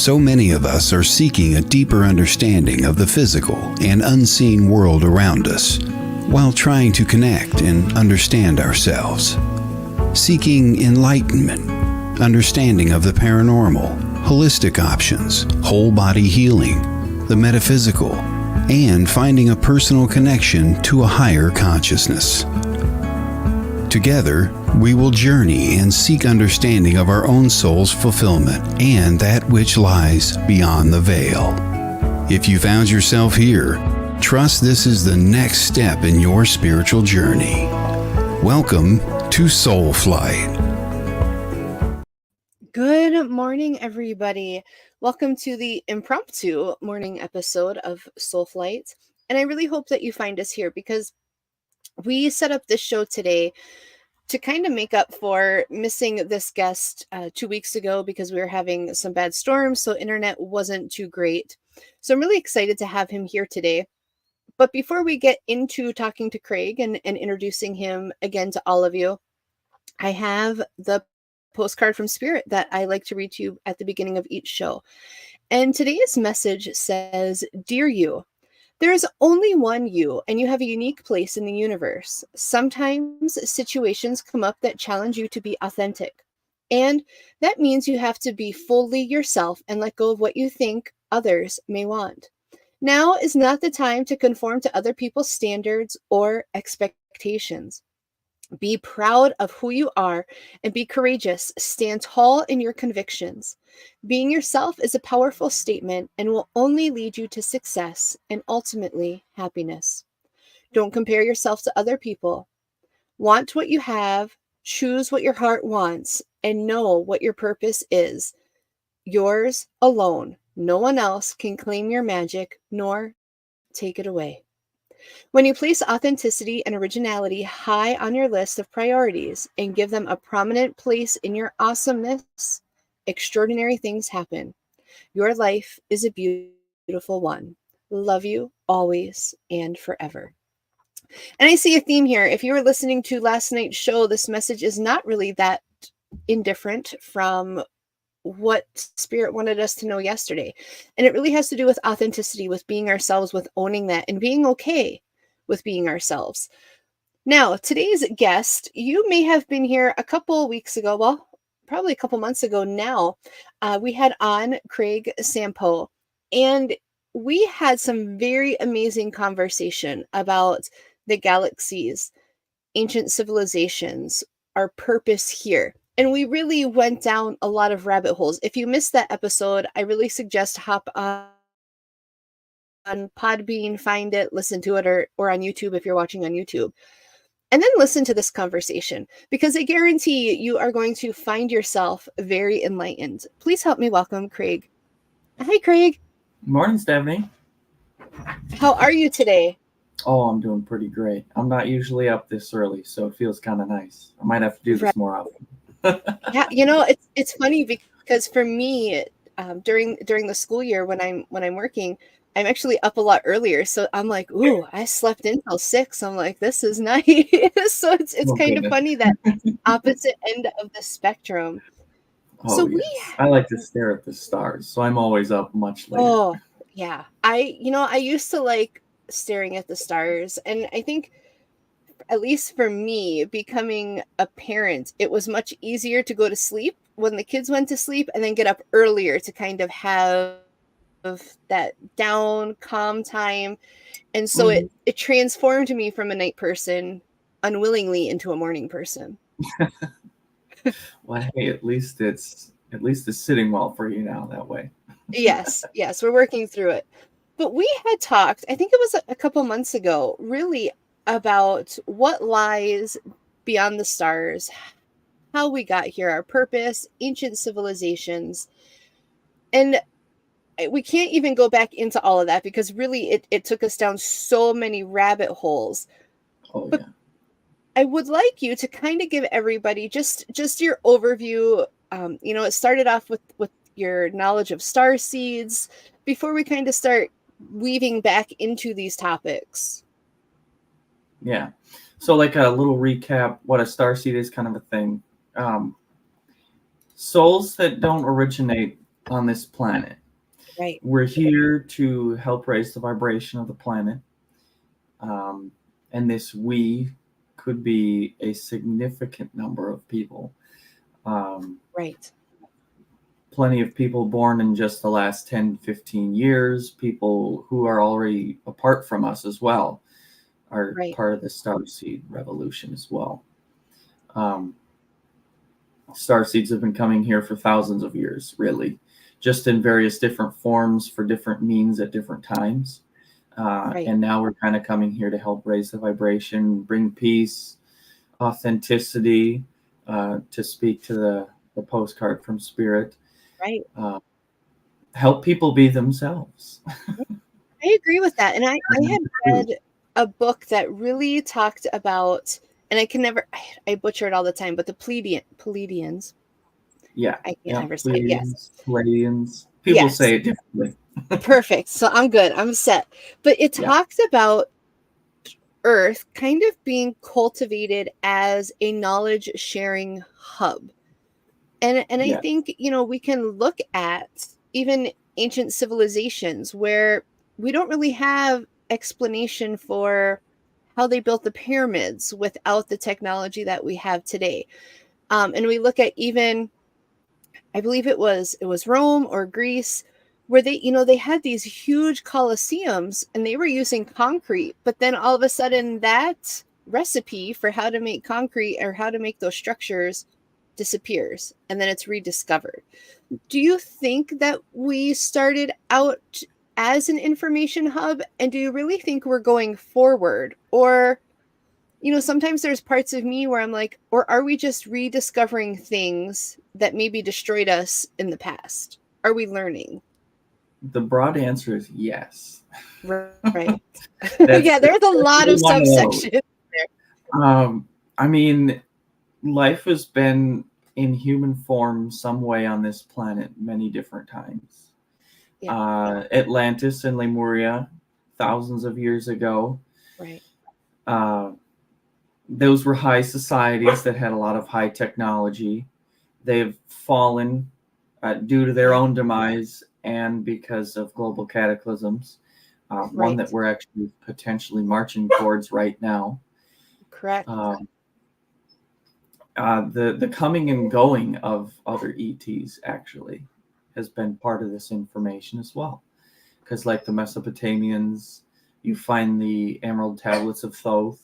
So many of us are seeking a deeper understanding of the physical and unseen world around us, while trying to connect and understand ourselves. Seeking enlightenment, understanding of the paranormal, holistic options, whole body healing, the metaphysical, and finding a personal connection to a higher consciousness. Together, we will journey and seek understanding of our own soul's fulfillment and that which lies beyond the veil. If you found yourself here, trust this is the next step in your spiritual journey. Welcome to Soul Flight. Good morning, everybody. Welcome to the impromptu morning episode of Soul Flight. And I really hope that you find us here because we set up this show today to kind of make up for missing this guest 2 weeks ago because we were having some bad storms, so internet wasn't too great. So I'm really excited to have him here today. But before we get into talking to Craig and introducing him again to all of you, I have the postcard from Spirit that I like to read to you at the beginning of each show. And today's message says, "Dear you, there is only one you, and you have a unique place in the universe. Sometimes situations come up that challenge you to be authentic. And that means you have to be fully yourself and let go of what you think others may want. Now is not the time to conform to other people's standards or expectations. Be proud of who you are and be courageous. Stand tall in your convictions. Being yourself is a powerful statement and will only lead you to success and ultimately happiness. Don't compare yourself to other people. Want what you have, choose what your heart wants, and know what your purpose is. Yours alone. No one else can claim your magic nor take it away. When you place authenticity and originality high on your list of priorities and give them a prominent place in your awesomeness, extraordinary things happen. Your life is a beautiful one. Love you always and forever." And I see a theme here. If you were listening to last night's show, this message is not really that indifferent from what Spirit wanted us to know yesterday. And it really has to do with authenticity, with being ourselves, with owning that and being okay with being ourselves. Now, today's guest, you may have been here a couple weeks ago, well, probably a couple months ago now. We had on Craig Sampo, and we had some very amazing conversation about the galaxies, ancient civilizations, our purpose here. And we really went down a lot of rabbit holes. If you missed that episode, I really suggest hop on Podbean, find it, listen to it, or on YouTube if you're watching on YouTube. And then listen to this conversation because I guarantee you are going to find yourself very enlightened. Please help me welcome Craig. Hi, Craig. Morning, Stephanie. How are you today? Oh, I'm doing pretty great. I'm not usually up this early, so it feels kind of nice. I might have to do this more often. Yeah, it's funny because for me, during the school year when I'm working, I'm actually up a lot earlier. So I'm like, ooh, I slept until 6. I'm like, this is nice. So it's kind of funny that opposite end of the spectrum. Oh, So yes. I like to stare at the stars, so I'm always up much later. Oh, yeah. I used to like staring at the stars, and I think, at least for me, becoming a parent, it was much easier to go to sleep when the kids went to sleep and then get up earlier to kind of have that down, calm time. And so it transformed me from a night person unwillingly into a morning person. Well, hey, at least it's sitting well for you now that way. Yes, we're working through it. But we had talked, I think it was a couple months ago, really about what lies beyond the stars, how we got here, our purpose, ancient civilizations. And we can't even go back into all of that because really it took us down so many rabbit holes. Oh, but yeah. I would like you to kind of give everybody just your overview. It started off with your knowledge of Starseeds before we kind of start weaving back into these topics. Yeah. So like a little recap, what a starseed is, kind of a thing. Souls that don't originate on this planet. Right. We're here to help raise the vibration of the planet. And this we could be a significant number of people. Right. Plenty of people born in just the last 10, 15 years, people who are already apart from us as well, are Right. part of the Starseed revolution as well. Starseeds have been coming here for thousands of years, really, just in various different forms for different means at different times. Right. And now we're kind of coming here to help raise the vibration, bring peace, authenticity, to speak to the postcard from Spirit, Right. help people be themselves. I agree with that. And I had read a book that really talked about, and I can never, I butcher it all the time, but the Pleiadians. Yeah. I can't Yeah. ever say it. Yes. Pleiadians. People Yes. say it differently. Perfect. So I'm good. I'm set. But it Yeah. talks about Earth kind of being cultivated as a knowledge sharing hub. And I Yeah. think, we can look at even ancient civilizations where we don't really have explanation for how they built the pyramids without the technology that we have today. And we look at even, I believe it was Rome or Greece, where they had these huge colosseums and they were using concrete, but then all of a sudden that recipe for how to make concrete or how to make those structures disappears and then it's rediscovered. Do you think that we started out as an information hub, and do you really think we're going forward? Or sometimes there's parts of me where I'm like, or are we just rediscovering things that maybe destroyed us in the past? Are we learning? The broad answer is yes. Right. Yeah, there's a lot of subsections there. I mean, life has been in human form some way on this planet many different times. Yeah. Atlantis and Lemuria, thousands of years ago. Right. Those were high societies that had a lot of high technology. They've fallen due to their own demise and because of global cataclysms. One that we're actually potentially marching towards right now. Correct. The coming and going of other ETs actually has been part of this information as well. Because like the Mesopotamians, you find the Emerald Tablets of Thoth,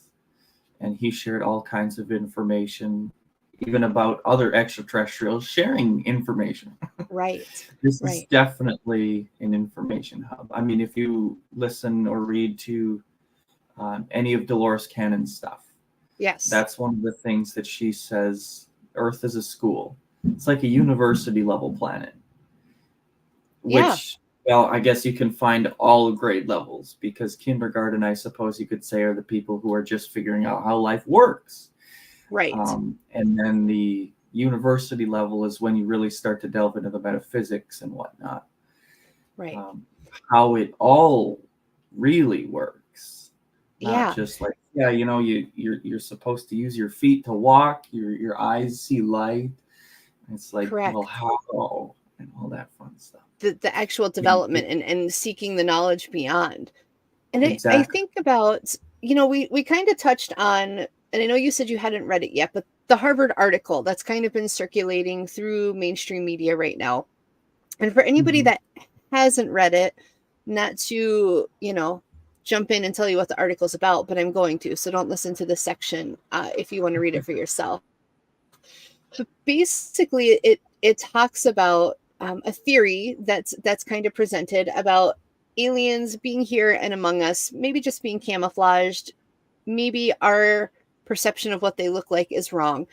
and he shared all kinds of information, even about other extraterrestrials sharing information. Right. This is definitely an information hub. I mean, if you listen or read to any of Dolores Cannon's stuff, yes, that's one of the things that she says. Earth is a school. It's like a university level planet, which, well, I guess you can find all grade levels, because kindergarten, I suppose you could say, are the people who are just figuring out how life works. Right. And then the university level is when you really start to delve into the metaphysics and whatnot. Right. How it all really works. Not just like, you're supposed to use your feet to walk, your eyes see light. It's like, well, how, and all that fun stuff. The actual development and seeking the knowledge beyond. And exactly. I think about, we kind of touched on, and I know you said you hadn't read it yet, but the Harvard article that's kind of been circulating through mainstream media right now. And for anybody that hasn't read it, not to, jump in and tell you what the article's about, but I'm going to, so don't listen to this section if you want to read it for yourself. But basically, it talks about a theory that's kind of presented about aliens being here and among us, maybe just being camouflaged, maybe our perception of what they look like is wrong.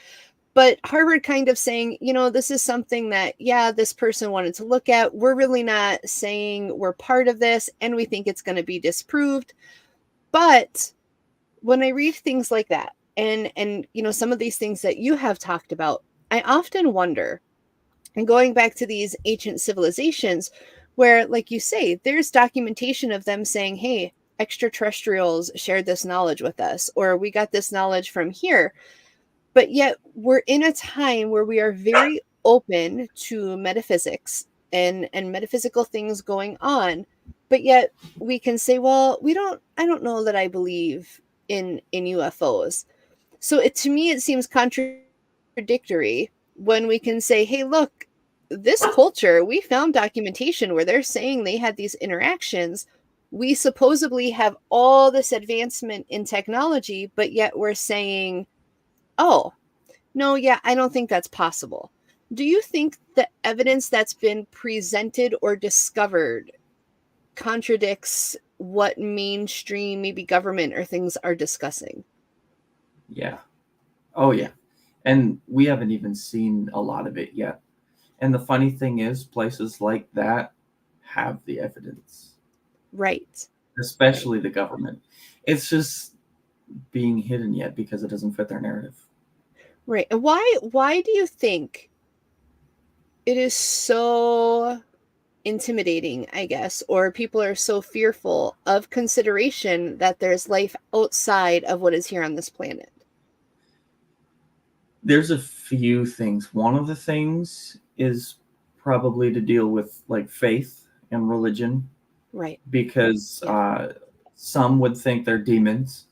But Harvard kind of saying, this is something that, this person wanted to look at. We're really not saying we're part of this, and we think it's going to be disproved. But when I read things like that, and some of these things that you have talked about, I often wonder, and going back to these ancient civilizations where, like you say, there's documentation of them saying, hey, extraterrestrials shared this knowledge with us, or we got this knowledge from here. But yet we're in a time where we are very open to metaphysics and metaphysical things going on, but yet we can say, well, I don't know that I believe in UFOs. So to me it seems contradictory when we can say, hey, look, this culture, we found documentation where they're saying they had these interactions. We supposedly have all this advancement in technology, but yet we're saying, oh, no, yeah, I don't think that's possible. Do you think the evidence that's been presented or discovered contradicts what mainstream, maybe government or things are discussing? Yeah. Oh, yeah. And we haven't even seen a lot of it yet. And the funny thing is, places like that have the evidence, Right. especially the government. It's just being hidden yet because it doesn't fit their narrative. Right. And why do you think it is so intimidating, I guess, or people are so fearful of consideration that there's life outside of what is here on this planet? There's a few things. One of the things is probably to deal with like faith and religion, Right. because Yeah. some would think they're demons.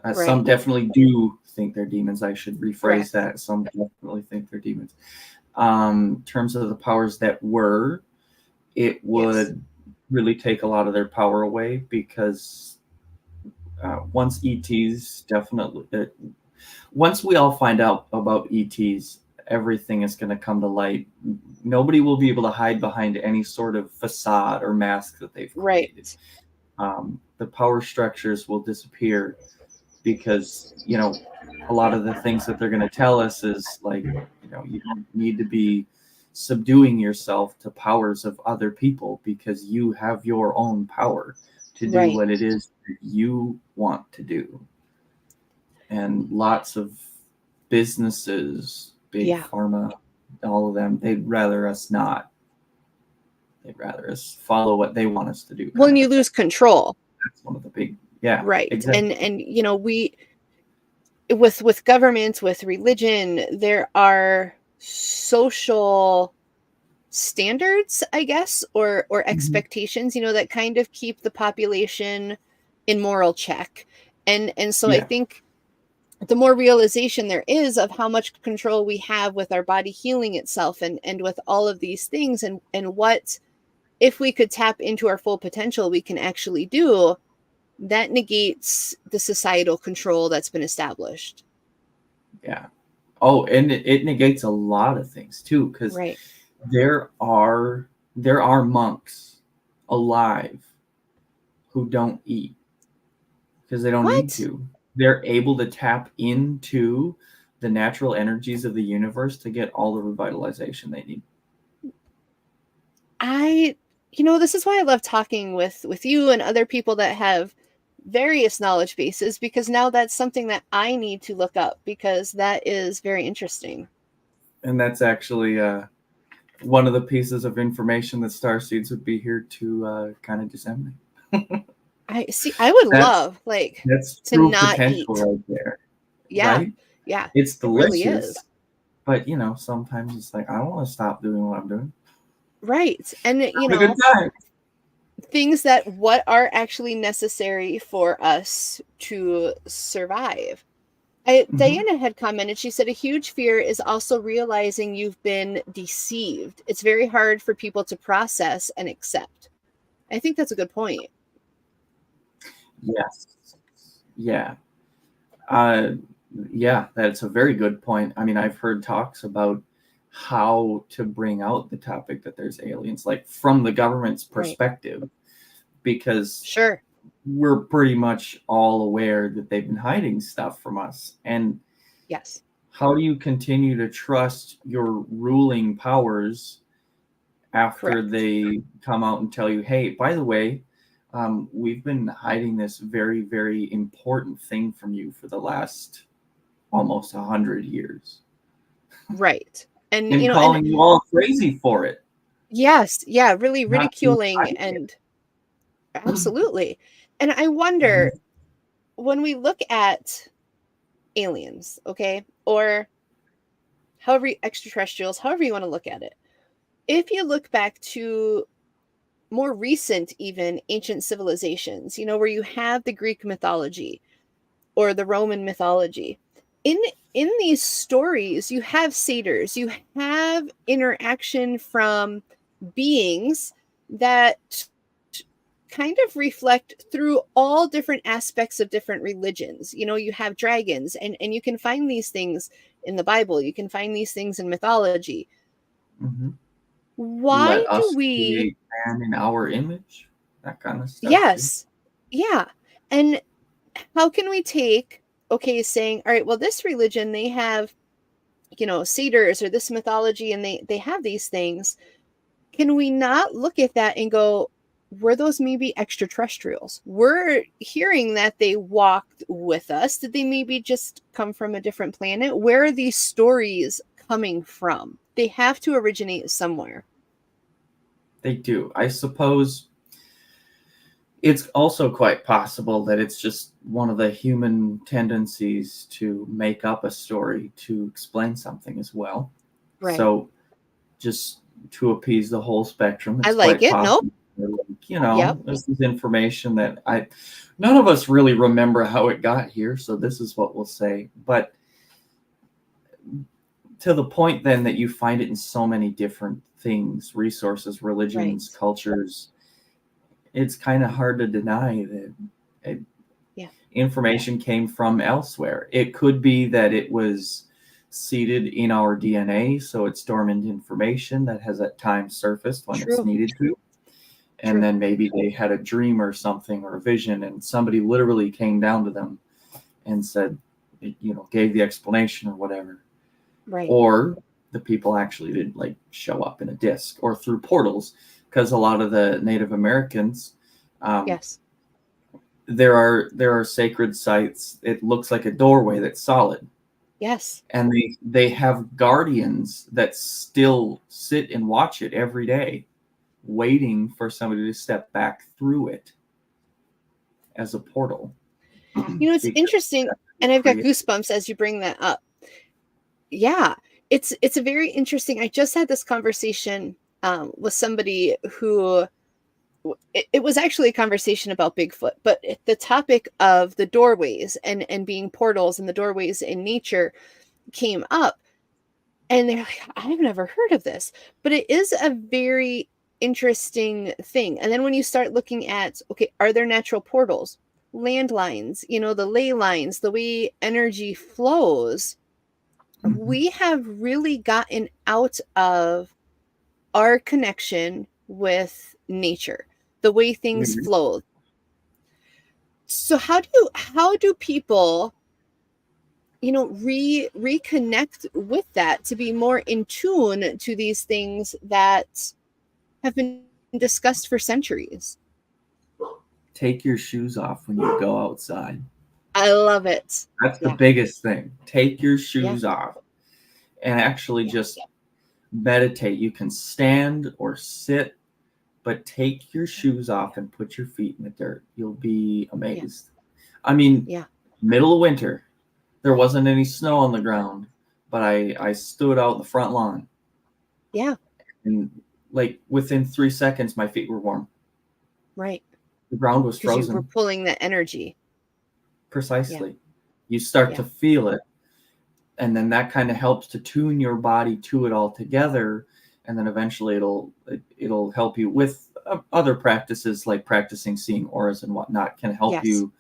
Some Right. definitely do think they're demons. I should rephrase Correct. that. Some definitely think they're demons. In terms of the powers that were, it Yes. would really take a lot of their power away, because once ETs definitely, once we all find out about ETs, everything is going to come to light. Nobody will be able to hide behind any sort of facade or mask that they've created. Right. The power structures will disappear, because a lot of the things that they're going to tell us is like, you don't need to be subduing yourself to powers of other people, because you have your own power to do Right. what it is that you want to do. And lots of businesses, big Yeah. pharma, all of them, they'd rather us not. They'd rather us follow what they want us to do, Well, kind and of you a thing. lose control. That's one of the big, yeah, Right. exactly. And we, with governments, with religion, there are social standards, I guess, or Mhm. expectations, that kind of keep the population in moral check. And so I Yeah, think the more realization there is of how much control we have with our body healing itself and with all of these things, and what, if we could tap into our full potential, we can actually do, that negates the societal control that's been established. yeah. Oh, and it negates a lot of things too, because Right. there are there are monks alive who don't eat because they don't need What? to. They're able to tap into the natural energies of the universe to get all the revitalization they need. I this is why I love talking with you and other people that have various knowledge bases, because now that's something that I need to look up, because that is very interesting. And that's actually one of the pieces of information that Starseeds would be here to kind of disseminate. I see. I would That's love, like, that's to true not potential eat. right there, Yeah. right? Yeah. It's It really delicious, is. but sometimes it's like I don't want to stop doing what I'm doing. Right. And Having a good time. things that what are actually necessary for us to survive. Hmm. Diana had commented, she said, a huge fear is also realizing you've been deceived. It's very hard for people to process and accept. I think that's a good point. Yes. Yeah. Uh, yeah, that's a very good point. I mean, I've heard talks about how to bring out the topic that there's aliens, like from the government's Right. perspective, because Sure. we're pretty much all aware that they've been hiding stuff from us. And Yes. how do you continue to trust your ruling powers after Correct. they come out and tell you, hey, by the way, we've been hiding this very, very important thing from you for the last almost 100 years, Right. And and and calling you all crazy for it, yes, yeah, really not to ridiculing, hide it. and absolutely. And I Mhm. wonder, when we look at aliens, okay, or however extraterrestrials, however you want to look at it, if you look back to more recent, even ancient civilizations, where you have the Greek mythology or the Roman mythology, in these stories, you have satyrs, you have interaction from beings that kind of reflect through all different aspects of different religions. You have dragons, and you can find these things in the Bible, you can find these things in mythology. Mm-hmm. Why Let do us we? create man in our image, that kind of stuff too. Yes. Yeah. And how can we take, okay, saying, all right, well, this religion, they have, satyrs, or this mythology, and they have these things. Can we not look at that and go, were those maybe extraterrestrials? We're hearing that they walked with us. Did they maybe just come from a different planet? Where are these stories coming from? They have to originate somewhere. They do. I suppose it's also quite possible that it's just one of the human tendencies to make up a story to explain something as well. Right. So just to appease the whole spectrum, I it's like quite it. Nope. possible. Yep. This is information that none of us really remember how it got here, so this is what we'll say. But to the point then that you find it in so many different things, resources, religions, Right. cultures, it's kind of hard to deny that Yeah. information came from elsewhere. It could be that it was seated in our DNA, so it's dormant information that has at times surfaced when it's True. needed to. And True. then maybe they had a dream or something or a vision, and somebody literally came down to them and said, gave the explanation or whatever. Right. Or the people actually did show up in a disc or through portals, because a lot of the Native Americans, Yes. there are sacred sites. It looks like a doorway that's solid. Yes. And they have guardians that still sit and watch it every day, waiting for somebody to step back through it as a portal. It's interesting, and I've got goosebumps as you bring that up. Yeah, it's a very interesting. I just had this conversation with somebody who it was actually a conversation about Bigfoot, but the topic of the doorways and being portals and the doorways in nature came up, and they're like, I've never heard of this, but it is a very interesting thing. And then when you start looking at, okay, are there natural portals, landlines, the ley lines, the way energy flows, we have really gotten out of our connection with nature, the way things flow. So how do people reconnect with that to be more in tune to these things that have been discussed for centuries? Take your shoes off when you go outside. I love it. That's the biggest thing. Take your shoes off and actually just meditate. You can stand or sit, but take your shoes off and put your feet in the dirt. You'll be amazed. I mean, middle of winter, there wasn't any snow on the ground, but I stood out in the front lawn. Yeah. And within 3 seconds, my feet were warm. Right. The ground was frozen. Because you were pulling the energy. Precisely. Yeah. You start to feel it. And then that kind of helps to tune your body to it all together. And then eventually it'll help you with other practices, like practicing seeing auras and whatnot, can help you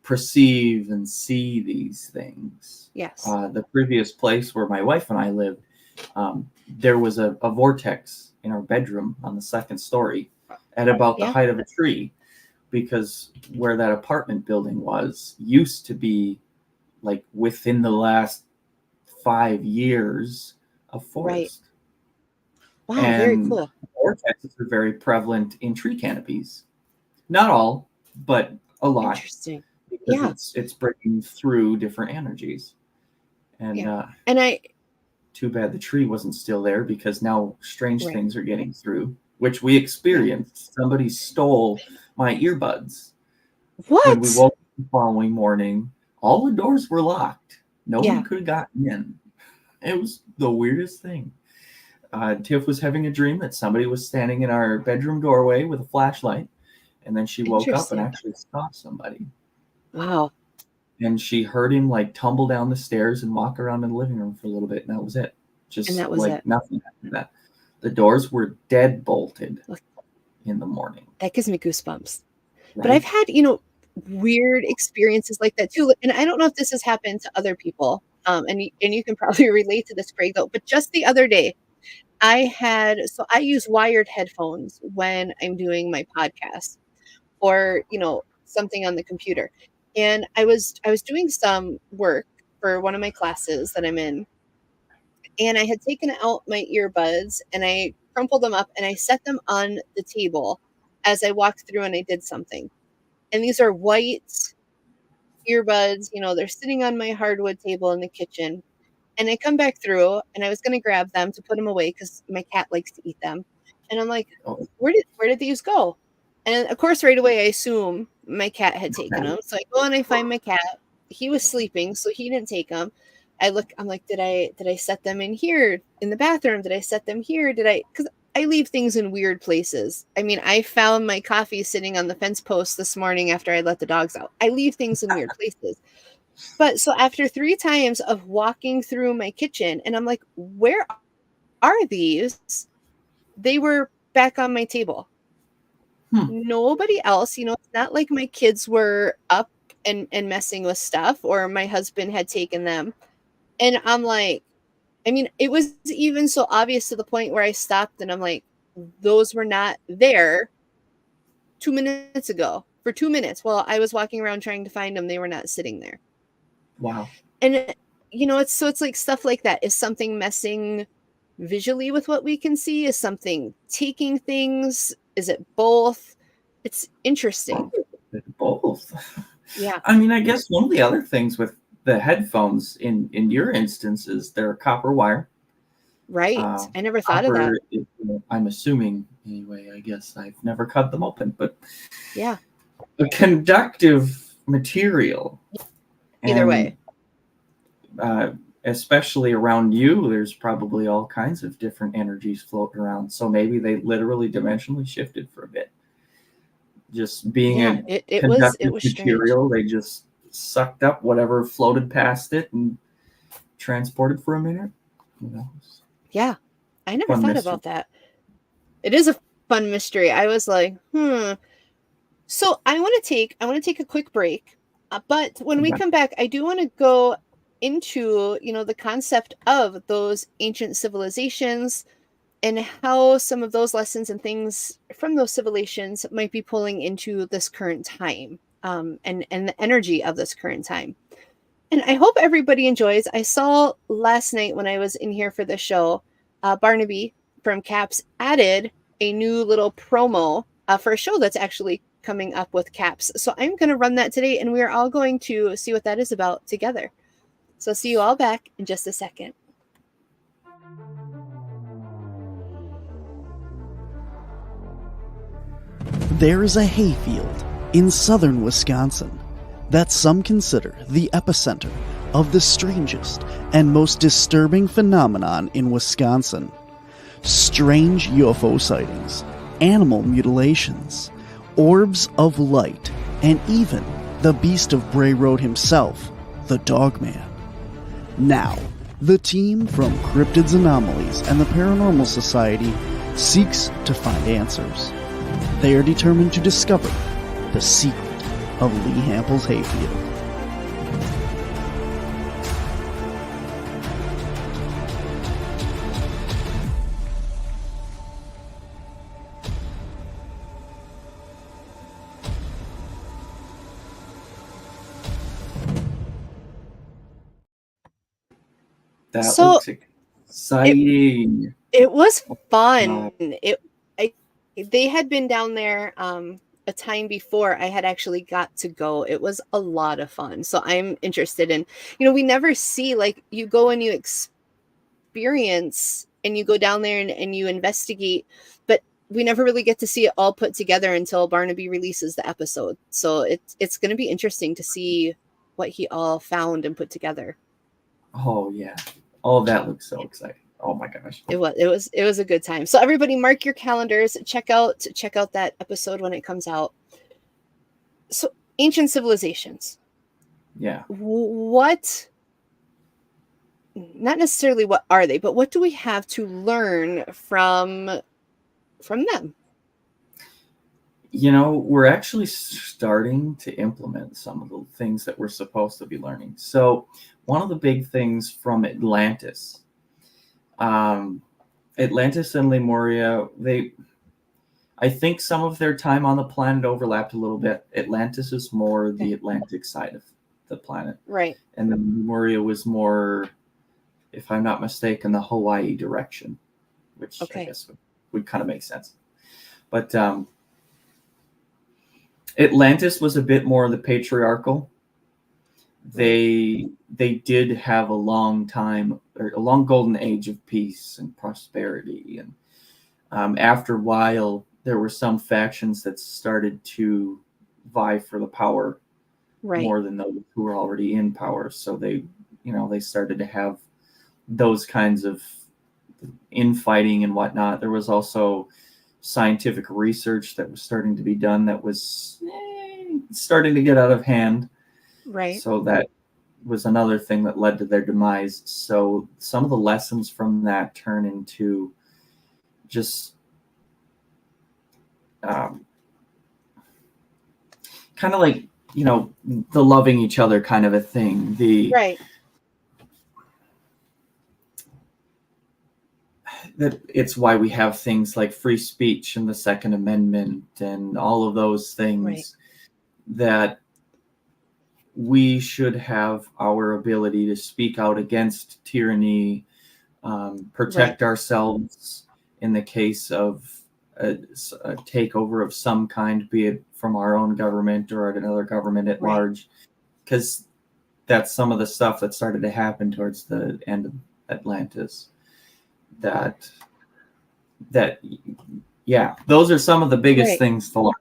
perceive and see these things. Yes. The previous place where my wife and I lived, there was a vortex in our bedroom on the second story at about the height of a tree, because where that apartment building was used to be within the last 5 years of forest. Right. Wow, very cool. Vortexes are very prevalent in tree canopies. Not all, but a lot. Interesting. Because it's breaking through different energies. And too bad the tree wasn't still there, because now strange things are getting through, which we experienced. Somebody stole my earbuds. What? When we woke up the following morning, all the doors were locked. Nobody could have gotten in. It was the weirdest thing. Tiff was having a dream that somebody was standing in our bedroom doorway with a flashlight, and then she woke up and Interesting. actually saw somebody. Wow. And she heard him like tumble down the stairs and walk around in the living room for a little bit, and that was it. And Just that was like it. nothing after that. The doors were dead bolted Look, in the morning. that gives me goosebumps. But Right? I've had, weird experiences like that too. And I don't know if this has happened to other people. And you can probably relate to this, Craig, though. But just the other day, I use wired headphones when I'm doing my podcast or, something on the computer. And I was doing some work for one of my classes that I'm in, and I had taken out my earbuds and I crumpled them up and I set them on the table as I walked through and I did something. And these are white earbuds, they're sitting on my hardwood table in the kitchen. And I come back through and I was gonna grab them to put them away because my cat likes to eat them. And I'm like, Oh, where did these go? And of course, right away, I assume my cat had taken okay. them. So I go and I find my cat. He was sleeping, so he didn't take them. I'm like, did I set them in here in the bathroom? Did I set them here? Because I leave things in weird places. I mean, I found my coffee sitting on the fence post this morning after I let the dogs out. I leave things in weird places. But so after 3 times of walking through my kitchen, and I'm like, "Where are these?" They were back on my table. Hmm. Nobody else, it's not like my kids were up and messing with stuff or my husband had taken them. And I'm like, I mean, it was even so obvious to the point where I stopped and I'm like, "Those were not there 2 minutes ago. For 2 minutes while I was walking around trying to find them, they were not sitting there." Wow. And it's like stuff like that. Is something messing visually with what we can see? Is something taking things? Is it both? It's interesting. Both. Yeah. I mean, I guess one of the other things with the headphones in your instance is they're copper wire. Right. Uh, I never thought of that. Copper, I'm assuming anyway. I guess I've never cut them open, but Yeah. a conductive material, Either and way. especially around you, there's probably all kinds of different energies floating around. So maybe they literally dimensionally shifted for a bit. Just being Yeah. a It conductive was strange. material, they just sucked up whatever floated past it and transported for a minute. Who knows? Yeah. I never Fun thought mystery. about that. It is a fun mystery. I was like, So I want to take a quick break, but when we Okay. come back, I do want to go into the concept of those ancient civilizations and how some of those lessons and things from those civilizations might be pulling into this current time, and the energy of this current time. And I hope everybody enjoys. I saw last night when I was in here for the show, Barnaby from Caps added a new little promo for a show that's actually coming up with Caps. So I'm going to run that today, and we are all going to see what that is about together. So see you all back in just a second. There is a hayfield in southern Wisconsin that some consider the epicenter of the strangest and most disturbing phenomenon in Wisconsin. Strange UFO sightings, animal mutilations, orbs of light, and even the beast of Bray Road himself, the Dogman. Now, the team from Cryptids Anomalies and the Paranormal Society seeks to find answers. They are determined to discover the secret of Lee Hample's hayfield. That So looks exciting. it was fun. No. They had been down there a time before I had actually got to go. It was a lot of fun. So I'm interested in, we never see, like, you go and you experience and you go down there and you investigate, but we never really get to see it all put together until Barnaby releases the episode. So it's going to be interesting to see what he all found and put together. Oh yeah. Oh, that looks so exciting. Oh my gosh. It was a good time. So everybody mark your calendars, check out that episode when it comes out. So ancient civilizations. Yeah. What, not necessarily what are they, but what do we have to learn from them? We're actually starting to implement some of the things that we're supposed to be learning. So one of the big things from Atlantis, Atlantis and Lemuria, I think some of their time on the planet overlapped a little bit. Atlantis is more the Atlantic side of the planet. Right. And then Lemuria was more, if I'm not mistaken, the Hawaii direction, which I guess would kind of make sense. But Atlantis was a bit more the patriarchal. They did have a long time, or a long golden age of peace and prosperity. And after a while, there were some factions that started to vie for the power more than those who were already in power. So they started to have those kinds of infighting and whatnot. There was also scientific research that was starting to be done that was starting to get out of hand. Right. So that was another thing that led to their demise. So some of the lessons from that turn into just kind of like, the loving each other kind of a thing. That it's why we have things like free speech and the Second Amendment and all of those things, that we should have our ability to speak out against tyranny, protect ourselves in the case of a takeover of some kind, be it from our own government or another government at large, because that's some of the stuff that started to happen towards the end of Atlantis. Those are some of the biggest things to learn.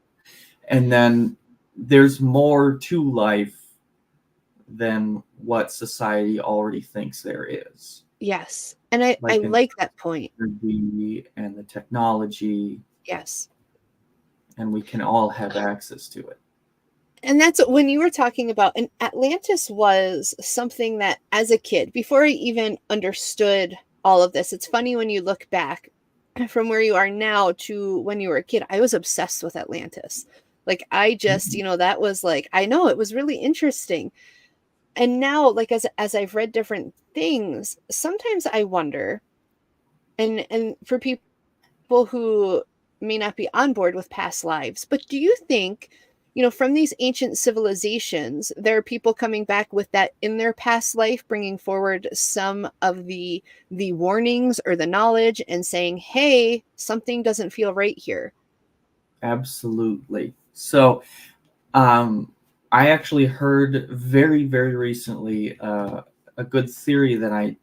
And then there's more to life than what society already thinks there is. Yes. And I like that point. And the technology. Yes. And we can all have access to it. And that's when you were talking about, and Atlantis was something that as a kid, before I even understood all of this, it's funny when you look back from where you are now to when you were a kid, I was obsessed with Atlantis. Like I just, that was like, I know it was really interesting. And now, like, as I've read different things, sometimes I wonder, and for people who may not be on board with past lives, but do you think, from these ancient civilizations, there are people coming back with that in their past life, bringing forward some of the warnings or the knowledge and saying, hey, something doesn't feel right here? Absolutely. So, I actually heard very, very recently a good theory that I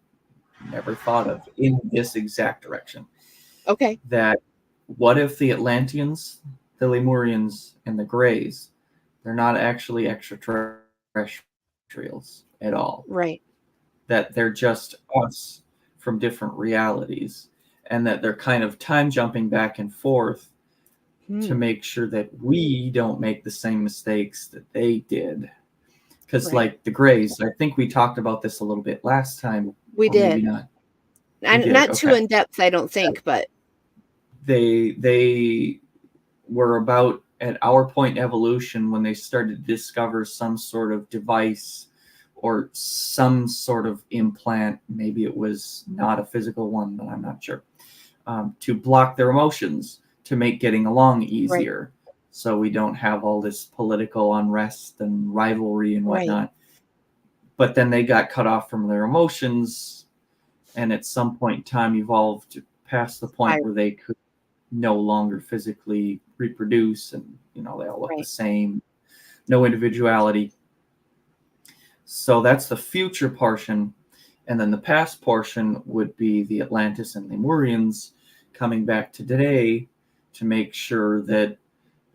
never thought of in this exact direction. Okay. That what if the Atlanteans, the Lemurians, and the Greys, they're not actually extraterrestrials at all. Right. That they're just us from different realities, and that they're kind of time jumping back and forth to make sure that we don't make the same mistakes that they did. Because like the Greys, I think we talked about this a little bit last time. We did. Maybe not. And not too in depth, I don't think, but they were about at our point in evolution when they started to discover some sort of device or some sort of implant. Maybe it was not a physical one, but I'm not sure. To block their emotions, to make getting along easier. So we don't have all this political unrest and rivalry and whatnot. But then they got cut off from their emotions, and at some point in time evolved past the point where they could no longer physically reproduce, and they all look the same, no individuality. So that's the future portion. And then the past portion would be the Atlantis and Lemurians coming back to today to make sure that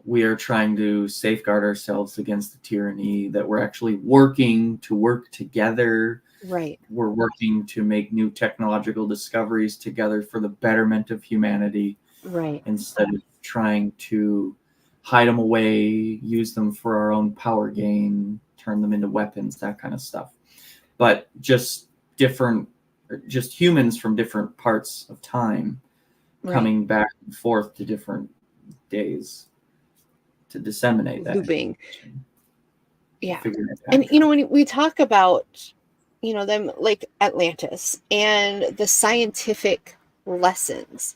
we are trying to safeguard ourselves against the tyranny, that we're actually working to work together. Right. We're working to make new technological discoveries together for the betterment of humanity, Right. instead of trying to hide them away, use them for our own power gain, turn them into weapons, that kind of stuff. But just humans from different parts of time Right. coming back and forth to different days to disseminate that Looping. information. Yeah. Figuring it And out. when we talk about them like Atlantis and the scientific lessons,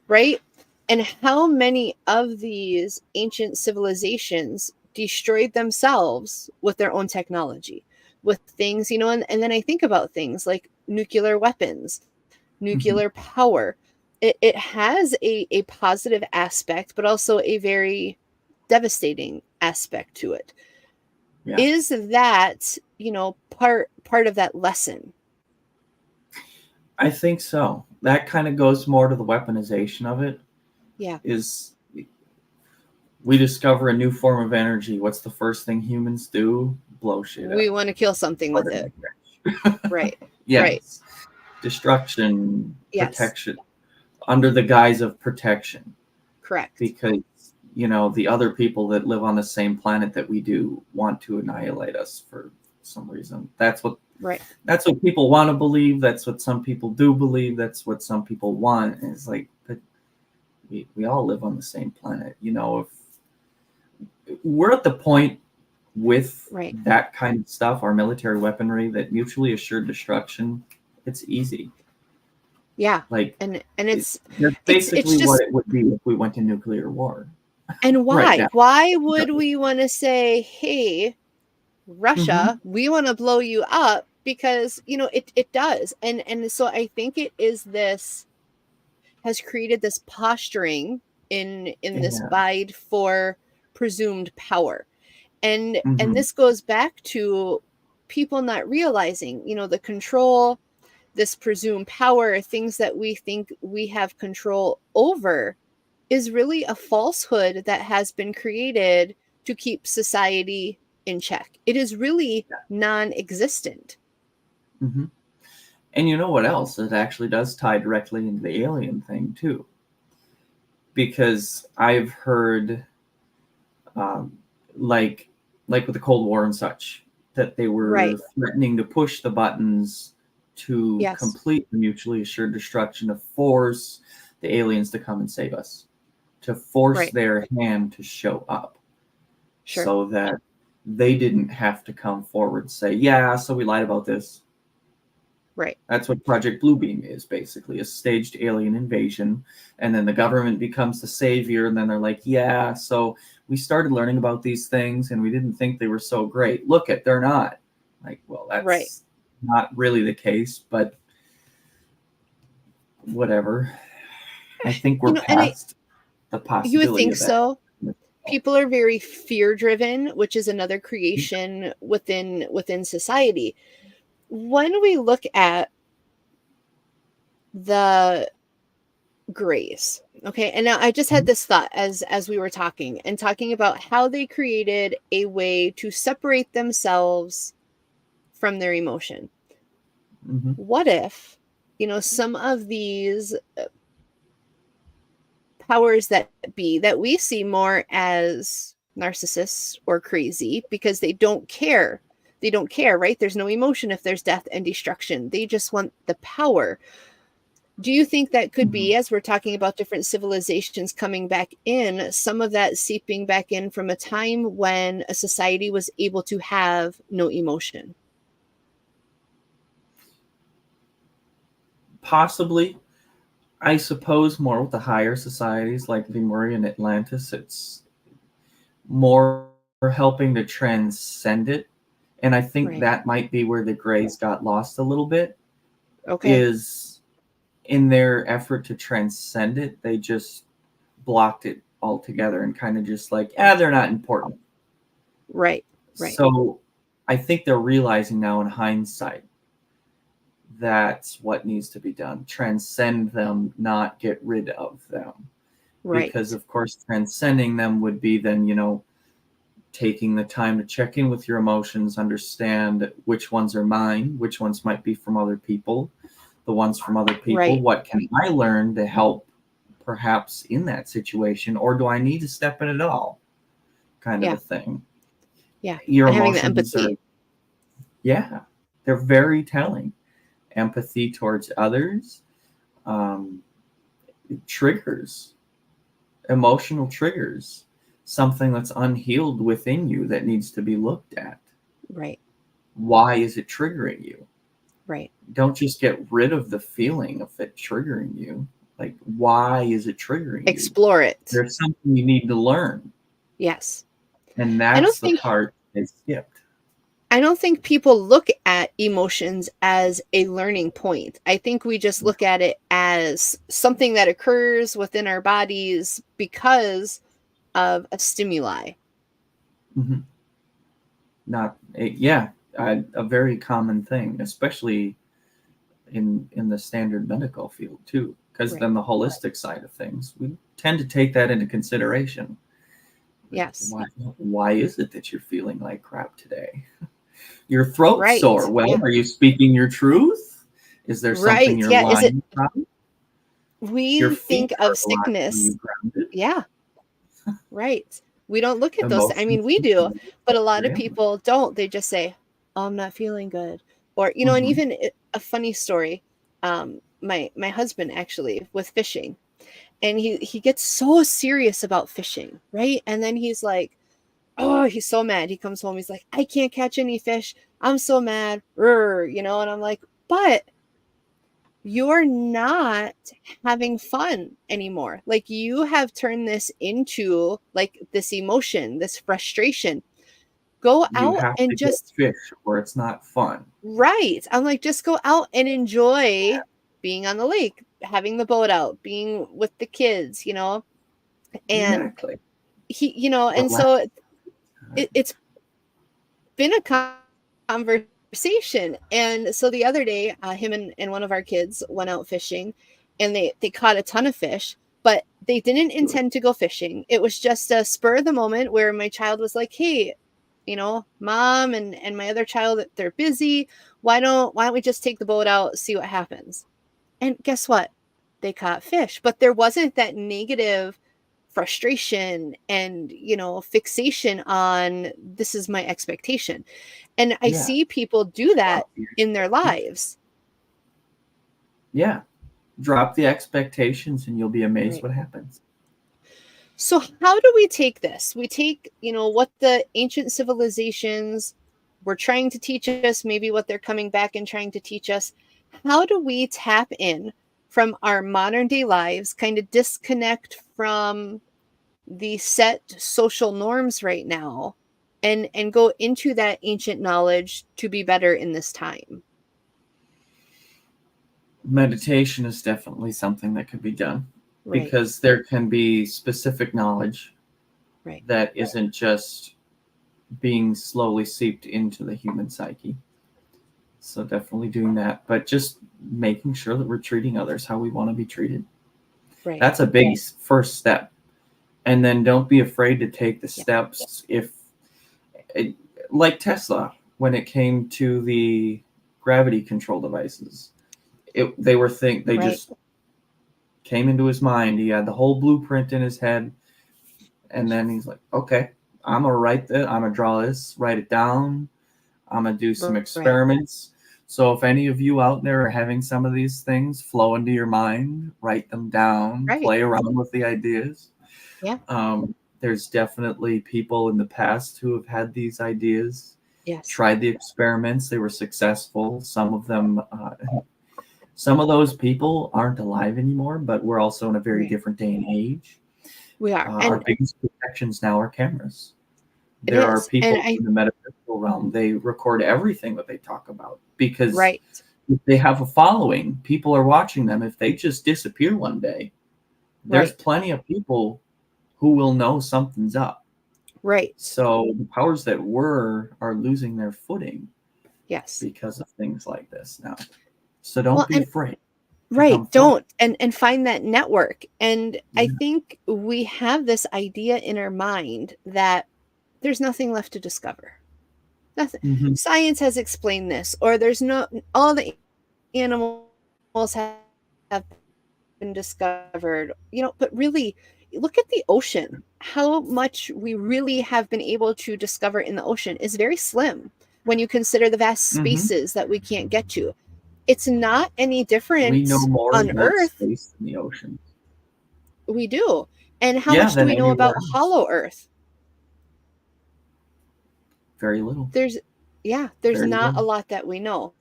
right? And how many of these ancient civilizations destroyed themselves with their own technology, with things, and then I think about things like nuclear weapons, nuclear power. It has a positive aspect, but also a very devastating aspect to it. Yeah. Is that, part of that lesson? I think so. That kind of goes more to the weaponization of it. Yeah. Is we discover a new form of energy. What's the first thing humans do? Blow shit We up. want to kill something with it. Right. Yes. Right. Destruction, Yes. protection, under the guise of protection. Correct. Because, the other people that live on the same planet that we do want to annihilate us for some reason. That's what people want to believe. That's what some people do believe. That's what some people want. And it's like, but we all live on the same planet. If we're at the point with that kind of stuff, our military weaponry, that mutually assured destruction, it's easy. Yeah. Like, and it's basically it's just, what it would be if we went to nuclear war. And why? Right now. Why would we want to say, hey, Russia, we want to blow you up? Because, it does. And so I think it is has created this posturing in this bide for presumed power. And this goes back to people not realizing, the control, this presumed power, things that we think we have control over, is really a falsehood that has been created to keep society in check. It is really non-existent. Mm-hmm. And you know what else? It actually does tie directly into the alien thing too. Because I've heard, like with the Cold War and such, that they were threatening to push the buttons to complete the mutually assured destruction, to force the aliens to come and save us, to force their hand to show up, so that they didn't have to come forward and say, yeah, so we lied about this. Right. That's what Project Bluebeam is, basically, a staged alien invasion. And then the government becomes the savior. And then they're like, yeah, so we started learning about these things and we didn't think they were so great. Look it, they're not. Like, well, that's not really the case, but whatever. I think we're past the possibility. You would think of that. so. People are very fear-driven, which is another creation within society. When we look at the Greys, okay, and now I just had this thought as we were talking about how they created a way to separate themselves from their emotion. What if, some of these powers that we see more as narcissists or crazy, because they don't care, right? There's no emotion if there's death and destruction. They just want the power. Do you think that could be, as we're talking about different civilizations coming back in, some of that seeping back in from a time when a society was able to have no emotion? Possibly. I suppose more with the higher societies like Lemurian and Atlantis, it's more helping to transcend it. And I think that might be where the Greys got lost a little bit. Is in their effort to transcend it, they just blocked it altogether and kind of just like, they're not important. Right. So I think they're realizing now in hindsight that's what needs to be done. Transcend them, not get rid of them. Because of course transcending them would be then, taking the time to check in with your emotions, understand which ones are mine, which ones might be from other people, the ones from other people. Right. What can I learn to help perhaps in that situation, or do I need to step in at all? Kind of a thing. Yeah. Your and having the emotions empathy. they're very telling. Empathy towards others, triggers, emotional triggers, something that's unhealed within you that needs to be looked at. Right. Why is it triggering you? Right. Don't just get rid of the feeling of it triggering you. Like, why is it triggering you? Explore it. There's something you need to learn. Yes. And that's the part they skipped. I don't think people look at emotions as a learning point. I think we just look at it as something that occurs within our bodies because of a stimuli. Mm-hmm. A very common thing, especially in the standard medical field too, because then the holistic side of things, we tend to take that into consideration. Yes. Why is it that you're feeling like crap today? Your throat's sore. Well, are you speaking your truth? Is there something you're lying about? We think of sickness. Yeah. Right. We don't look at those. I mean, we do, but a lot of people don't. They just say, "Oh, I'm not feeling good," or and even a funny story. My husband actually with fishing, and he gets so serious about fishing, right? And then he's like, "Oh, he's so mad." He comes home. He's like, "I can't catch any fish. I'm so mad." And I'm like, "But you're not having fun anymore. Like you have turned this into like this emotion, this frustration. Go out and just fish or it's not fun." Right. I'm like, just go out and enjoy being on the lake, having the boat out, being with the kids, and Exactly. he, and so it's been a conversation. And so the other day, him and one of our kids went out fishing, and they caught a ton of fish, but they didn't intend to go fishing. It was just a spur of the moment where my child was like, "Hey, mom and my other child, they're busy. Why don't we just take the boat out, see what happens?" And guess what? They caught fish, but there wasn't that negative frustration and fixation on this is my expectation. And I see people do that in their lives. Yeah. Drop the expectations and you'll be amazed what happens. So how do we take this? We take, what the ancient civilizations were trying to teach us, maybe what they're coming back and trying to teach us. How do we tap in from our modern day lives, kind of disconnect from the set social norms right now and go into that ancient knowledge to be better in this time? Meditation is definitely something that could be done, because there can be specific knowledge that isn't just being slowly seeped into the human psyche. So definitely doing that, but just making sure that we're treating others how we want to be treated. That's a big first step. And then don't be afraid to take the steps. Like Tesla, when it came to the gravity control devices, they just came into his mind. He had the whole blueprint in his head. And then he's like, okay, I'm going to draw this, write it down. I'm going to do some experiments. So if any of you out there are having some of these things flow into your mind, write them down, play around with the ideas. Yeah. There's definitely people in the past who have had these ideas, tried the experiments. They were successful. Some of them, some of those people aren't alive anymore, but we're also in a very different day and age. We are. Our biggest protections now are cameras. There are people in the metaphysical realm. They record everything that they talk about because if they have a following, people are watching them. If they just disappear one day, there's plenty of people who will know something's up. So the powers that are losing their footing because of things like this now. So don't be afraid. Right. come from. Don't. And find that network. And I think we have this idea in our mind that there's nothing left to discover. Nothing. Mhm. Science has explained this, or there's no, all the animals have been discovered, but really look at the ocean. How much we really have been able to discover in the ocean is very slim when you consider the vast Mhm. spaces that we can't get to. It's not any We know different more on about Earth. space than the ocean. We do. And how Yeah, much do than we know anywhere about else. hollow Earth? Very little. There's Very not a little. lot that we know.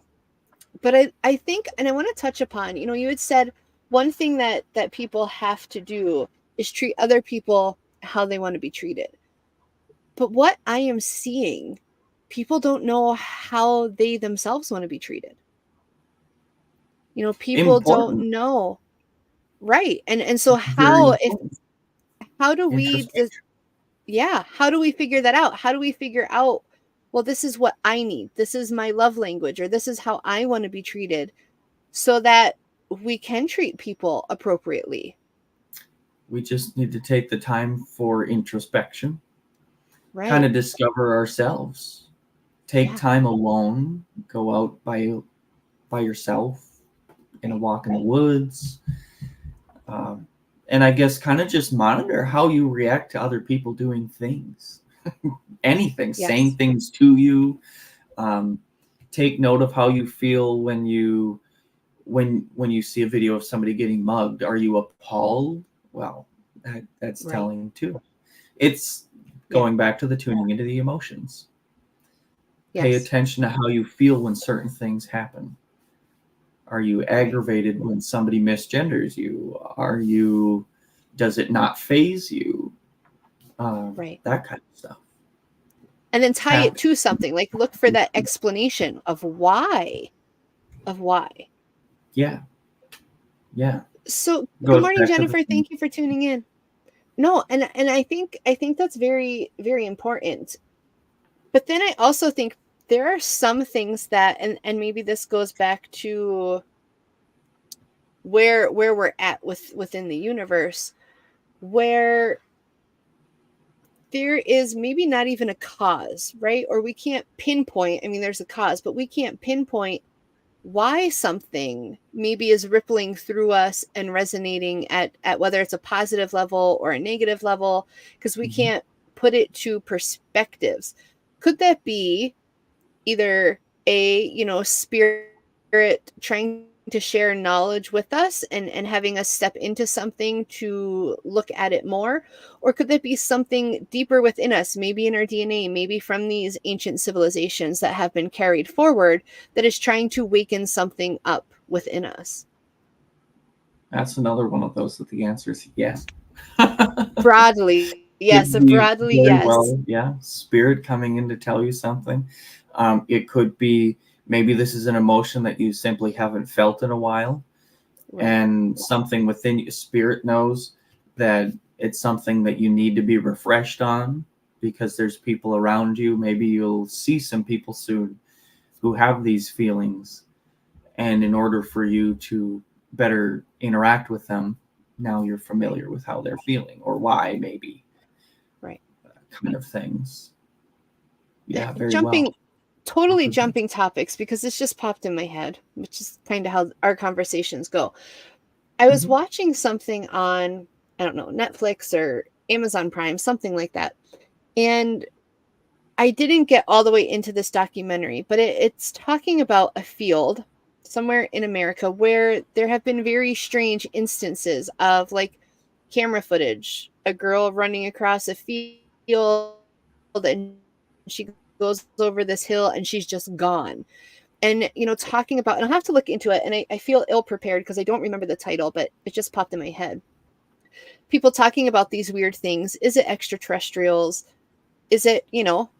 But I think, and I want to touch upon, you had said one thing that people have to do is treat other people how they want to be treated. But what I am seeing, people don't know how they themselves want to be treated. People don't Important. know. Right. And so Very important. how do we Introspection. how do we figure that out? How do we figure out, well, this is what I need. This is my love language, or this is how I want to be treated, so that we can treat people appropriately. We just need to take the time for introspection, kind Right. of discover ourselves. Take Yeah. time alone, go out by yourself in a walk in the woods. And I guess kind of just monitor how you react to other people doing things. Anything, saying Yes. things to you. Take note of how you feel when you see a video of somebody getting mugged. Are you appalled? Well, that's Right. telling too. It's going back to the tuning into the emotions. Pay Yes. attention to how you feel when certain things happen. Are you aggravated when somebody misgenders you? Does it not faze you? Right. That kind of stuff. And then tie Tap. it to something, like look for that explanation of why. Yeah. So good Goes morning, back to the Jennifer. Thank you for tuning in. No, and I think that's very, very important. But then I also think there are some things that, and maybe this goes back to where we're at within the universe, where there is maybe not even a cause, right? Or we can't pinpoint, I mean, there's a cause, but we can't pinpoint why something maybe is rippling through us and resonating at whether it's a positive level or a negative level, because we can't put it to perspectives. Could that be either spirit trying to share knowledge with us and having us step into something to look at it more? Or could that be something deeper within us, maybe in our DNA, maybe from these ancient civilizations that have been carried forward, that is trying to waken something up within us? That's another one of those that the answer is yes. Broadly, yes. Could be Broadly, very yes. well, yeah. Spirit coming in to tell you something. It could be maybe this is an emotion that you simply haven't felt in a while, Right. and something within you, spirit knows that it's something that you need to be refreshed on because there's people around you. Maybe you'll see some people soon who have these feelings, and in order for you to better interact with them, now you're familiar with how they're feeling or why, maybe. Right. Kind of things. Yeah, very Jumping well. totally jumping topics, because this just popped in my head, which is kind of how our conversations go. I was watching something on, I don't know, Netflix or Amazon Prime, something like that. And I didn't get all the way into this documentary, but it's talking about a field somewhere in America where there have been very strange instances of, like, camera footage, a girl running across a field and she goes over this hill and she's just gone. And, talking about, and I'll have to look into it, and I feel ill prepared because I don't remember the title, but it just popped in my head. People talking about these weird things. Is it extraterrestrials? Is it,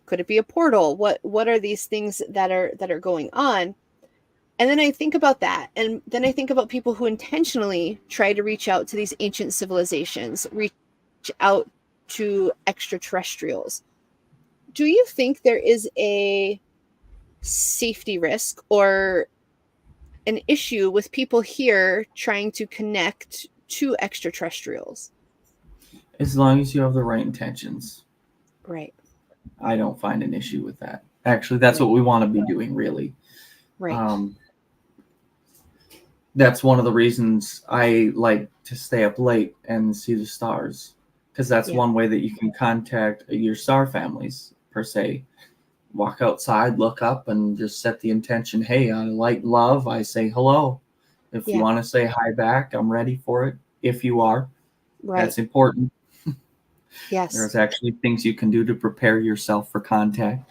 could it be a portal? What are these things that are going on? And then I think about that. And then I think about people who intentionally try to reach out to these ancient civilizations, reach out to extraterrestrials. Do you think there is a safety risk, or an issue with people here trying to connect to extraterrestrials? As long as you have the right intentions, Right. I don't find an issue with that. Actually, that's Right. what we want to be doing, really. Right. That's one of the reasons I like to stay up late and see the stars, because that's Yeah. one way that you can contact your star families, per se. Walk outside, look up, and just set the intention. Hey, I like love. I say hello. If you Yeah. want to say hi back, I'm ready for it. If you are, Right. that's important. Yes. There's actually things you can do to prepare yourself for contact.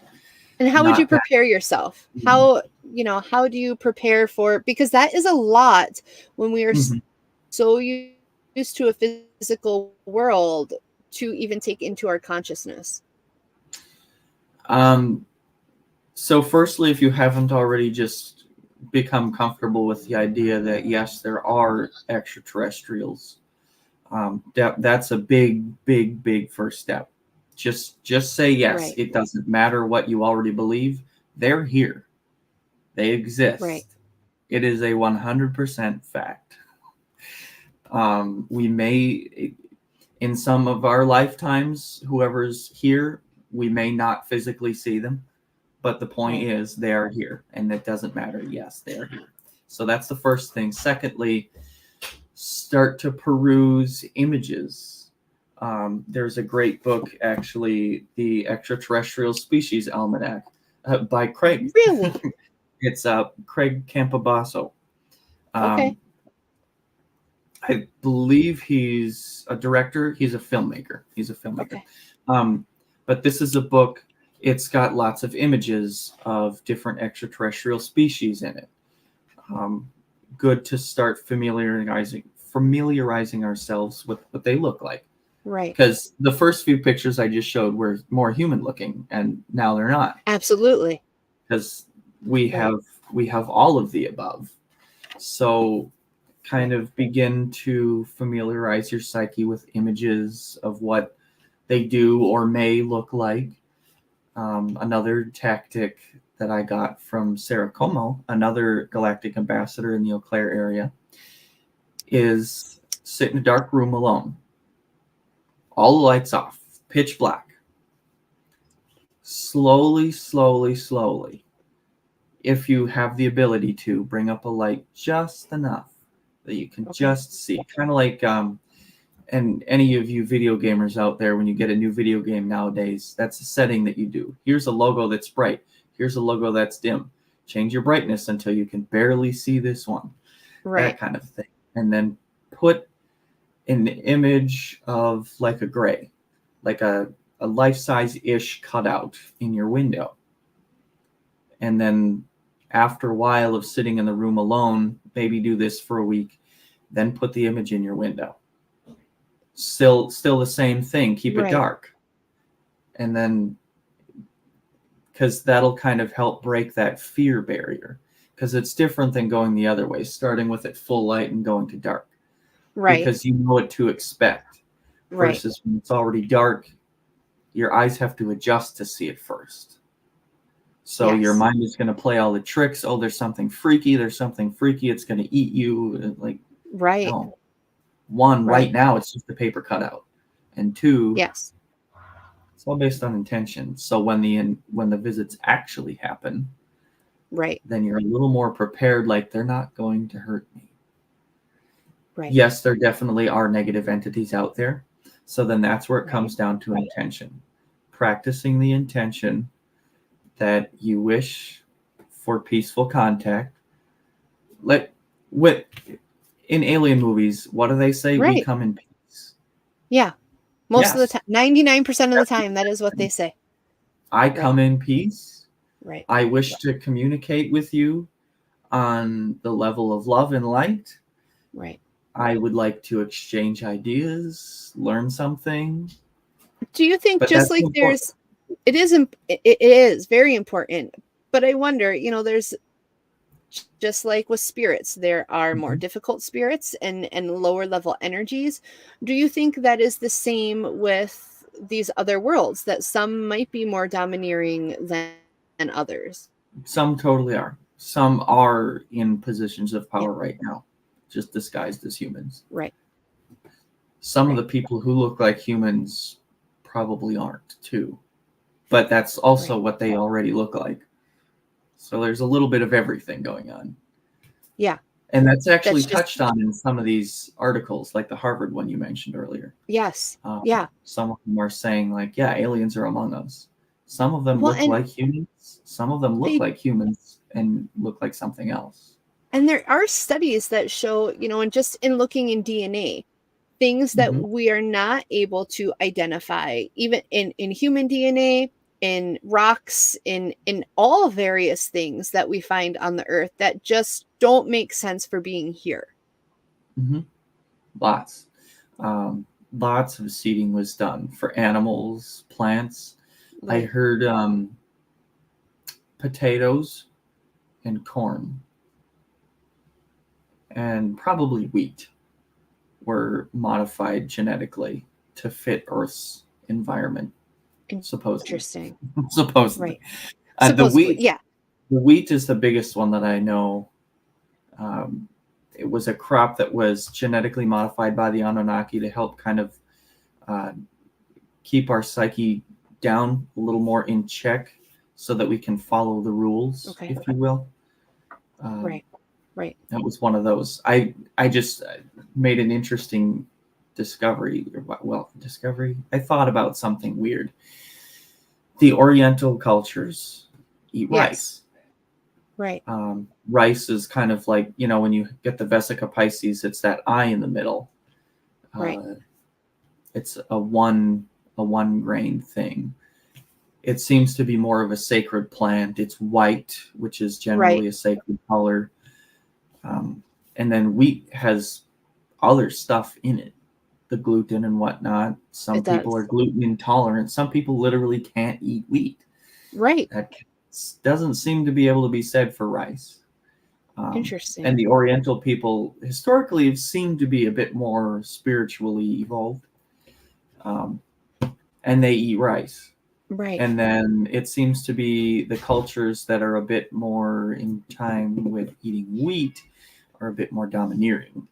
And how would Not you that- prepare yourself? How do you prepare for, because that is a lot when we are Mhm. so used to a physical world to even take into our consciousness. So firstly, if you haven't already, just become comfortable with the idea that yes, there are extraterrestrials. That's a big first step. Just say yes. Right. It doesn't matter what you already believe. They're here. They exist. Right. It is a 100% fact. We may, in some of our lifetimes, whoever's here, we may not physically see them. But the point Right. is, they are here, and it doesn't matter. Yes, they are here. So that's the first thing. Secondly, start to peruse images. There's a great book, actually, The Extraterrestrial Species Almanac, by Craig. Really? It's Craig Campobasso. Okay. I believe he's a director. He's a filmmaker. Okay. But this is a book. It's got lots of images of different extraterrestrial species in it. Good to start familiarizing ourselves with what they look like. Right. Because the first few pictures I just showed were more human looking, and now they're not. Absolutely. Because we Right. have all of the above. So kind of begin to familiarize your psyche with images of what they do or may look like. Another tactic that I got from Sarah Como, another galactic ambassador in the Eau Claire area, is sit in a dark room alone. All the lights off, pitch black. Slowly, if you have the ability to, bring up a light just enough that you can just see. Kind of like, and any of you video gamers out there, when you get a new video game nowadays, that's a setting that you do. Here's a logo that's bright. Here's a logo that's dim. Change your brightness until you can barely see this one. Right. That kind of thing. And then put an image of like a gray, like a life-size-ish cutout in your window. And then after a while of sitting in the room alone, maybe do this for a week, then put the image in your window. Still the same thing. Keep it dark. And then, because that'll kind of help break that fear barrier. Because it's different than going the other way, starting with it full light and going to dark. Right. Because you know what to expect. Right. Versus when it's already dark, your eyes have to adjust to see it first. So your mind is going to play all the tricks. Oh, there's something freaky. It's going to eat you. Like, right. No. One, right now, it's just the paper cutout. And two, yes, it's all based on intention. So when the visits actually happen, right, then you're a little more prepared, like they're not going to hurt me. right. Yes, there definitely are negative entities out there. So then that's where it comes down to intention. Practicing the intention that you wish for peaceful contact. In alien movies, what do they say? Right. We come in peace. Yeah. Most of the time, 99% of the time, that is what they say. I come in peace. Right. I wish to communicate with you on the level of love and light. Right. I would like to exchange ideas, learn something. Do you think just like important. It is very important, but I wonder, there's just like with spirits, there are more difficult spirits and lower level energies. Do you think that is the same with these other worlds, that some might be more domineering than others? Some totally are. some are in positions of power right now, just disguised as humans. Right. Some of the people who look like humans probably aren't too, but that's also what they already look like. So there's a little bit of everything going on. Yeah. And that's actually touched on in some of these articles, like the Harvard one you mentioned earlier. Yes. Some of them are saying like, yeah, aliens are among us. Some of them look like humans. Some of them look like humans and look like something else. And there are studies that show, and just in looking in DNA, things that we are not able to identify, even in human DNA, in rocks, in all various things that we find on the earth that just don't make sense for being here. Lots. Lots of seeding was done for animals, plants. I heard potatoes and corn and probably wheat were modified genetically to fit Earth's environment. Supposedly. Interesting. Supposedly. Right. The wheat is the biggest one that I know. It was a crop that was genetically modified by the Anunnaki to help kind of keep our psyche down a little more in check so that we can follow the rules, if you will. Right. That was one of those. I just made an interesting discovery. I thought about something weird. The Oriental cultures eat rice. Right. Rice is kind of like, when you get the Vesica Pisces, it's that eye in the middle. It's a one grain thing. It seems to be more of a sacred plant. It's white, which is generally a sacred color. And then wheat has other stuff in it, the gluten and whatnot. Some people are gluten intolerant. Some people literally can't eat wheat. Right. That doesn't seem to be able to be said for rice. Interesting. And the Oriental people historically have seemed to be a bit more spiritually evolved. And they eat rice. Right. And then it seems to be the cultures that are a bit more in time with eating wheat are a bit more domineering.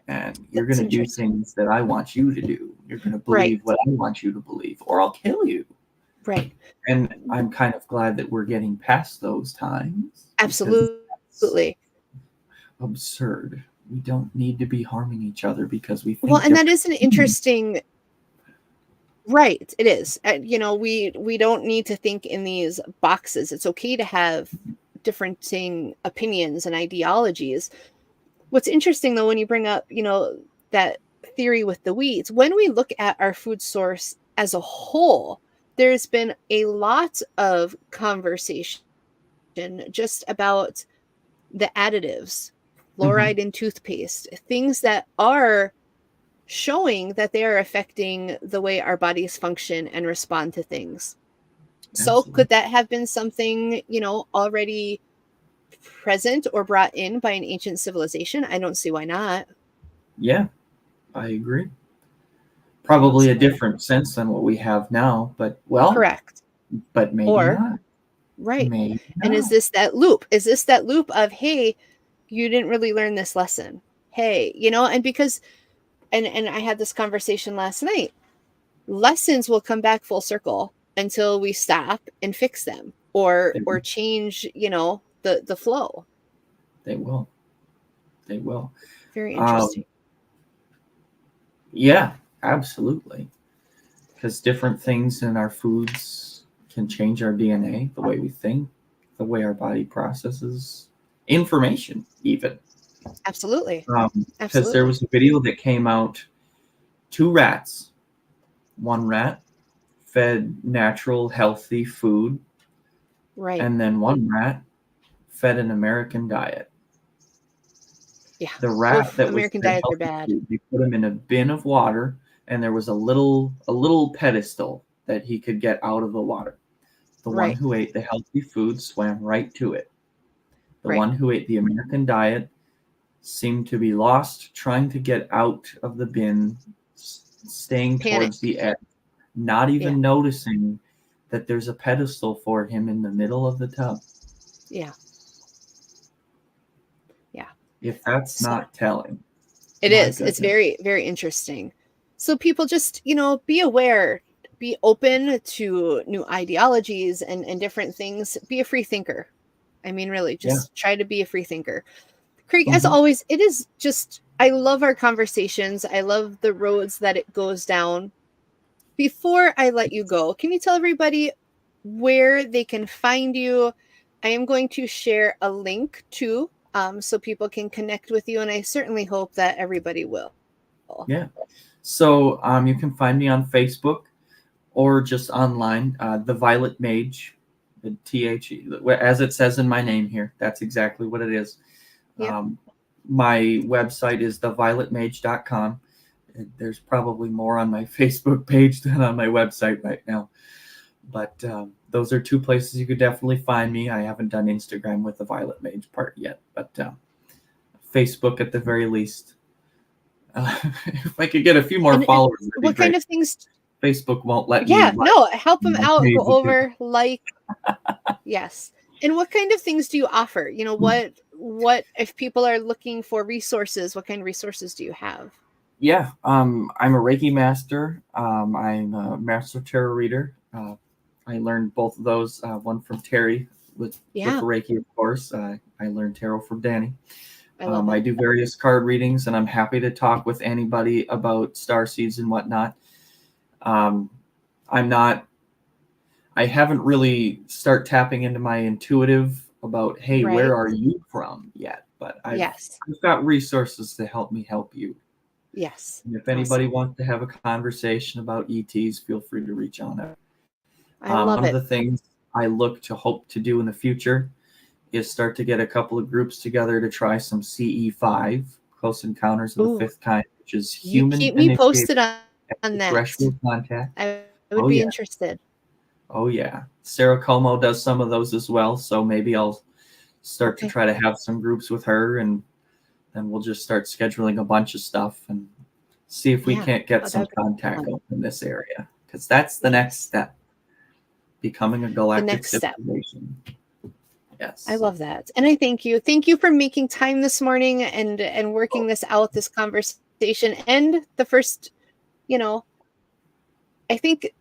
And you're going to do things that I want you to do. You're going to believe what I want you to believe, or I'll kill you. Right. And I'm kind of glad that we're getting past those times. Absolutely. Absurd. We don't need to be harming each other because we think. Well, and that is an interesting. Right, it is. We don't need to think in these boxes. It's okay to have differing opinions and ideologies. What's interesting, though, when you bring up, that theory with the wheat, when we look at our food source as a whole, there's been a lot of conversation just about the additives, fluoride in toothpaste, things that are showing that they are affecting the way our bodies function and respond to things. So could that have been something, already present or brought in by an ancient civilization? I don't see why not. Yeah, I agree. Probably a different sense than what we have now, but correct. But maybe not. Right. Maybe and not. is this that loop? Is this that loop of, hey, you didn't really learn this lesson? Hey, and because and I had this conversation last night. Lessons will come back full circle until we stop and fix them or change, the flow. They will. Very interesting. Yeah, absolutely. Because different things in our foods can change our DNA, the way we think, the way our body processes information, even. Absolutely. Because there was a video that came out, 2 rats. One rat fed natural, healthy food. Right. And then one rat fed an American diet. Yeah. The rat that American was diets are bad. Food, they put him in a bin of water, and there was a little pedestal that he could get out of the water. The one who ate the healthy food swam right to it. The one who ate the American diet seemed to be lost, trying to get out of the bin, staying towards the edge, not even noticing that there's a pedestal for him in the middle of the tub. Yeah. If that's So not telling, it my is. It's goodness. very, very interesting. So people just, be aware, be open to new ideologies and different things. Be a free thinker. I mean, really, Yeah. just try to be a free thinker. Craig, as Mhm. always, it is just, I love our conversations. I love the roads that it goes down. Before I let you go, can you tell everybody where they can find you? I am going to share a link to so people can connect with you, and I certainly hope that everybody will. Yeah. So you can find me on Facebook or just online, the Violet Mage, the THE, as it says in my name here. That's exactly what it is. Yep. My website is thevioletmage.com. There's probably more on my Facebook page than on my website right now. But those are two places you could definitely find me. I haven't done Instagram with the Violet Mage part yet, but Facebook at the very least. If I could get a few more And followers, that'd be what kind great. of things? Facebook won't let me Yeah, like no, help them my out. page. Go over, like, yes. And what kind of things do you offer? What if people are looking for resources? What kind of resources do you have? Yeah, I'm a Reiki master. I'm a master tarot reader. I learned both of those. One from Terry with Yeah, Reiki, of course. I learned tarot from Danny. I love I it. do various card readings, and I'm happy to talk with anybody about starseeds and whatnot. Um, I'm not. I haven't really start tapping into my intuitive about, hey, Right. where are you from yet? But Yes. I've got resources to help me help you. Yes. And if anybody Awesome. wants to have a conversation about ETs, feel free to reach on. I love One of it. the things I hope to do in the future is start to get a couple of groups together to try some CE5, Close Encounters of the Ooh, Fifth Kind, which is you human keep me initiated posted on that. extraterrestrial contact. I would Oh be yeah, interested. oh yeah. Sarah Como does some of those as well, so maybe I'll start to Okay. try to have some groups with her, and then we'll just start scheduling a bunch of stuff and see if we Yeah. can't get Oh, some that would be contact fun. going in this area, because that's the next Yes. step, becoming a The galactic next step. civilization. I Yes. love that. And I thank you. Thank you for making time this morning and working this out, this conversation. And the first, you know, I think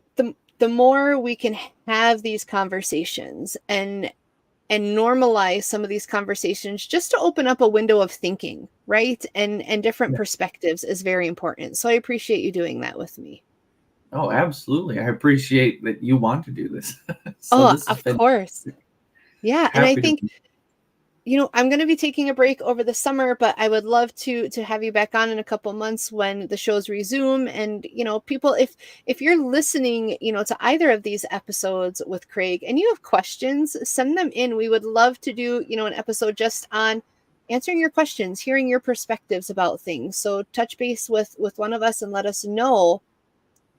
the more we can have these conversations and normalize some of these conversations just to open up a window of thinking, right? And different Yeah. perspectives is very important. So I appreciate you doing that with me. Oh, absolutely. I appreciate that you want to do this. So Oh, this has of been course. Yeah, and I happy to think be. I'm going to be taking a break over the summer, but I would love to have you back on in a couple months when the shows resume. And people, if you're listening, to either of these episodes with Craig, and you have questions, send them in. We would love to do an episode just on answering your questions, hearing your perspectives about things. So touch base with one of us and let us know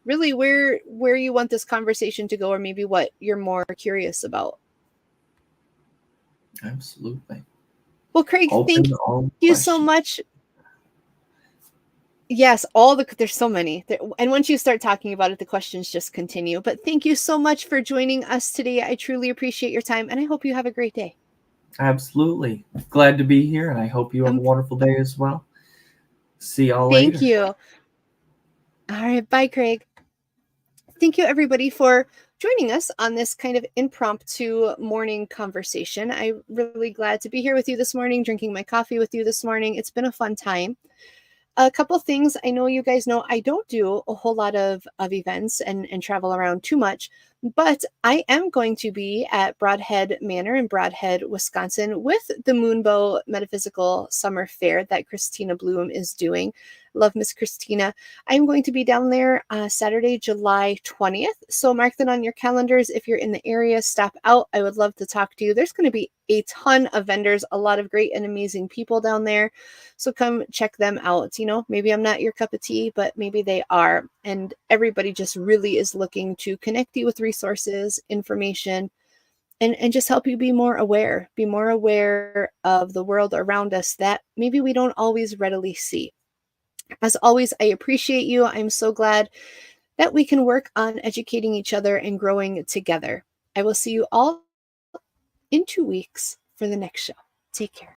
really where you want this conversation to go, or maybe what you're more curious about. Absolutely. Well, Craig, thank Open all you so questions. much. Yes, there's so many. And once you start talking about it, the questions just continue. But thank you so much for joining us today. I truly appreciate your time, and I hope you have a great day. Absolutely. Glad to be here, and I hope you have a Um, wonderful day as well. See y'all Thank later. you. All right, bye, Craig. Thank you, everybody, for joining us on this kind of impromptu morning conversation. I'm really glad to be here with you this morning, drinking my coffee with you this morning. It's been a fun time. A couple things. I know you guys know I don't do a whole lot of events and travel around too much, but I am going to be at Broadhead Manor in Broadhead, Wisconsin with the Moonbow Metaphysical Summer Fair that Christina Bloom is doing. Love Miss Christina. I'm going to be down there Saturday, July 20th. So mark that on your calendars. If you're in the area, stop out. I would love to talk to you. There's going to be a ton of vendors, a lot of great and amazing people down there. So come check them out. Maybe I'm not your cup of tea, but maybe they are. And everybody just really is looking to connect you with resources, information, and just help you be more aware of the world around us that maybe we don't always readily see. As always, I appreciate you. I'm so glad that we can work on educating each other and growing together. I will see you all in 2 weeks for the next show. Take care.